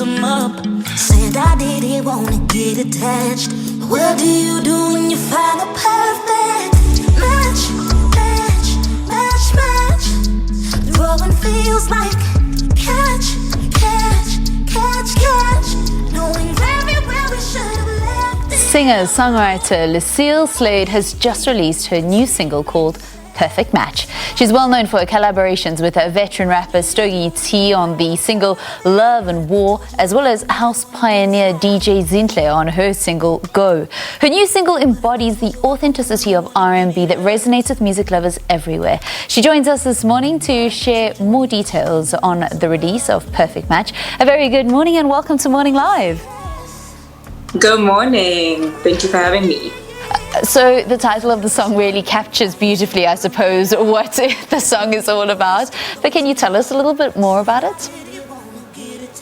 him up, saying I didn't wanna get attached. What do you do when you find a perfect match? Match, match, match. Throwing feels like catch, catch, catch, catch. Knowing very well we should have left it. Singer-songwriter Lucille Slade has just released her new single called Perfect Match. She's well known for her collaborations with her veteran rapper Stogie T on the single Love and War, as well as house pioneer DJ Zinhle on her single Go. Her new single embodies the authenticity of R&B that resonates with music lovers everywhere. She joins us this morning to share more details on the release of Perfect Match. A very good morning and welcome to Morning Live. Good morning. Thank you for having me. So the title of the song really captures beautifully, I suppose, what the song is all about. But can you tell us a little bit more about it?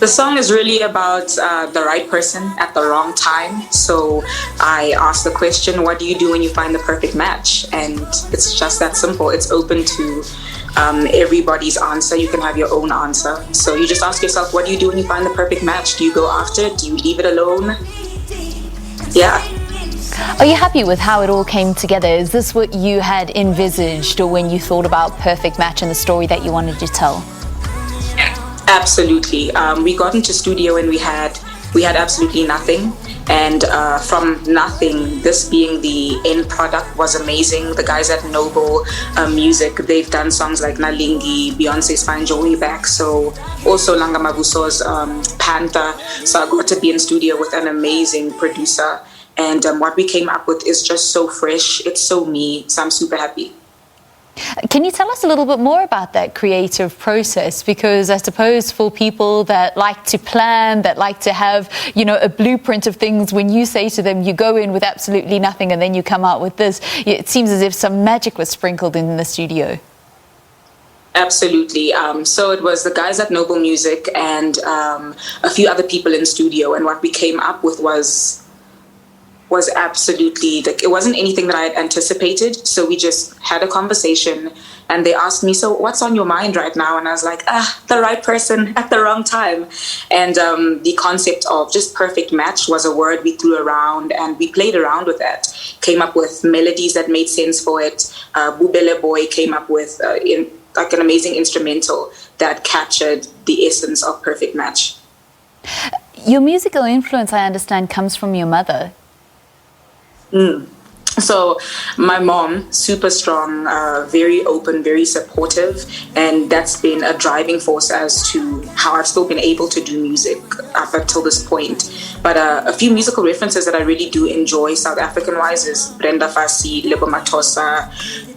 The song is really about the right person at the wrong time. So I asked the question, what do you do when you find the perfect match? And it's just that simple. It's open to everybody's answer. You can have your own answer. So you just ask yourself, what do you do when you find the perfect match? Do you go after it? Do you leave it alone? Yeah. Are you happy with how it all came together? Is this what you had envisaged or when you thought about Perfect Match and the story that you wanted to tell? Absolutely. We got into studio and we had absolutely nothing. And from nothing, this being the end product was amazing. The guys at Noble Music, they've done songs like Nalingi, Beyonce's Find Your Way Back, so also Langa Mavuso's Panther. So I got to be in studio with an amazing producer. And what we came up with is just so fresh. It's so me. So I'm super happy. Can you tell us a little bit more about that creative process? Because I suppose for people that like to plan, that like to have, a blueprint of things, when you say to them, you go in with absolutely nothing and then you come out with this, it seems as if some magic was sprinkled in the studio. Absolutely. So it was the guys at Noble Music and a few other people in studio. And what we came up with was absolutely, it wasn't anything that I had anticipated. So we just had a conversation and they asked me, so what's on your mind right now? And I was like, the right person at the wrong time. And the concept of just perfect match was a word we threw around and we played around with that. Came up with melodies that made sense for it. Bubele Boy came up with an amazing instrumental that captured the essence of Perfect Match. Your musical influence, I understand, comes from your mother. So my mom, super strong, very open, very supportive, and that's been a driving force as to how I've still been able to do music up until this point. But a few musical references that I really do enjoy South African-wise is Brenda Fassie, Lebo Mathosa.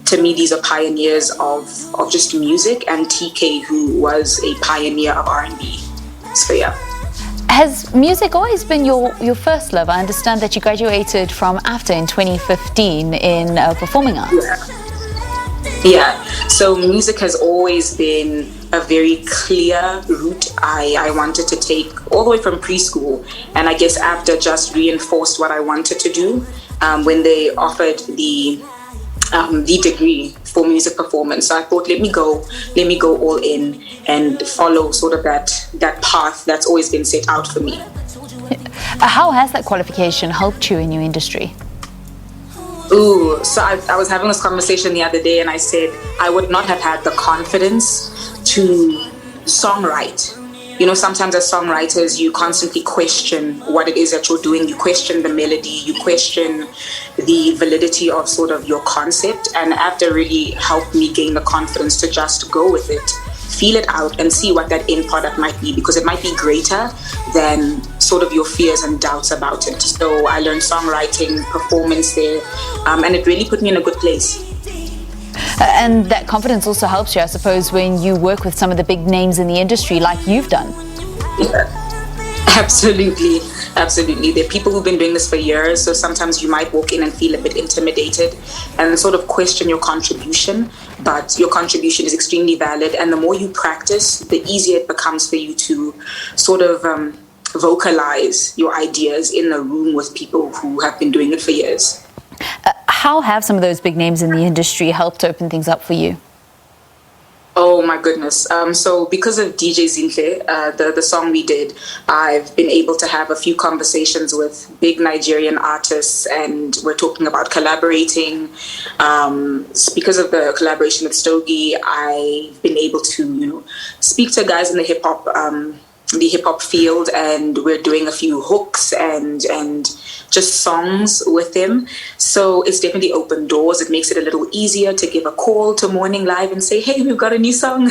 To me, these are pioneers of just music, and TK, who was a pioneer of R&B. So yeah. Has music always been your first love? I understand that you graduated from AFTA in 2015 in performing arts. Yeah, so music has always been a very clear route I wanted to take all the way from preschool. And I guess AFTA just reinforced what I wanted to do when they offered the degree for music performance. So I thought, let me go all in and follow sort of that path that's always been set out for me. How has that qualification helped you in your industry? So I was having this conversation the other day and I said I would not have had the confidence to songwrite. Sometimes as songwriters, you constantly question what it is that you're doing. You question the melody, you question the validity of sort of your concept. And AFTA really helped me gain the confidence to just go with it, feel it out and see what that end product might be, because it might be greater than sort of your fears and doubts about it. So I learned songwriting, performance there, and it really put me in a good place. And that confidence also helps you, I suppose, when you work with some of the big names in the industry like you've done. Yeah, absolutely. There are people who've been doing this for years, so sometimes you might walk in and feel a bit intimidated and sort of question your contribution, but your contribution is extremely valid, and the more you practice, the easier it becomes for you to sort of vocalize your ideas in a room with people who have been doing it for years. How have some of those big names in the industry helped open things up for you? Oh my goodness. So because of DJ Zinhle, the song we did, I've been able to have a few conversations with big Nigerian artists, and we're talking about collaborating. Because of the collaboration with Stogie, I've been able to, speak to guys in the hip hop field, and we're doing a few hooks and just songs with them. So it's definitely opened doors. It makes it a little easier to give a call to Morning Live and say, hey, we've got a new song.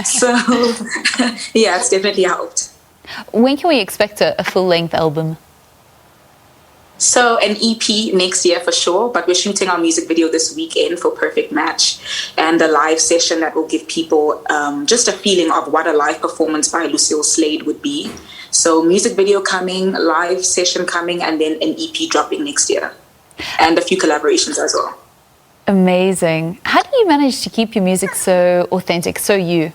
So yeah, it's definitely helped. When can we expect a full-length album? So an EP next year for sure, but we're shooting our music video this weekend for Perfect Match, and a live session that will give people just a feeling of what a live performance by Lucille Slade would be. So music video coming, live session coming, and then an EP dropping next year, and a few collaborations as well. Amazing. How do you manage to keep your music so authentic, so you?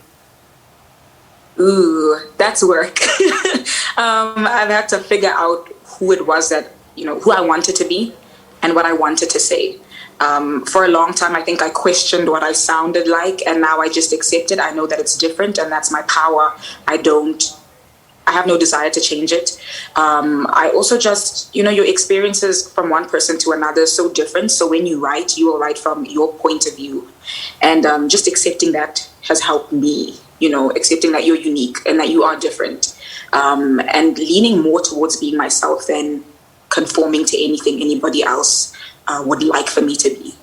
Ooh, that's work. I've had to figure out who it was that, who I wanted to be and what I wanted to say. For a long time, I think I questioned what I sounded like, and now I just accept it. I know that it's different, and that's my power. I have no desire to change it. I also just, your experiences from one person to another is so different. So when you write, you will write from your point of view. And just accepting that has helped me, accepting that you're unique and that you are different. And leaning more towards being myself than conforming to anything anybody else would like for me to be.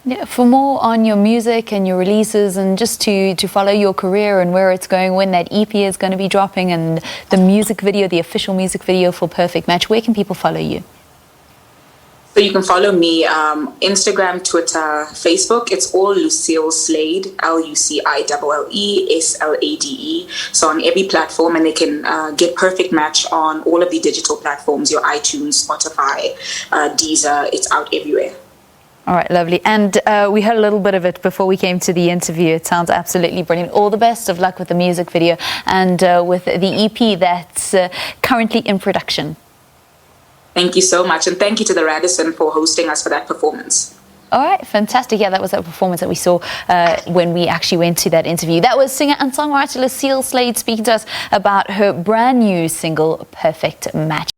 Yeah, for more on your music and your releases, and just to follow your career and where it's going, when that EP is going to be dropping, and the music video, the official music video for Perfect Match, where can people follow you? So you can follow me Instagram, Twitter, Facebook. It's all Lucille Slade, LucilleSlade. So on every platform, and they can get Perfect Match on all of the digital platforms, your iTunes, Spotify, Deezer. It's out everywhere. All right, lovely. And we heard a little bit of it before we came to the interview. It sounds absolutely brilliant. All the best of luck with the music video and with the EP that's currently in production. Thank you so much. And thank you to the Radisson for hosting us for that performance. All right, fantastic. Yeah, that was a performance that we saw when we actually went to that interview. That was singer and songwriter Lucille Slade speaking to us about her brand new single, Perfect Match.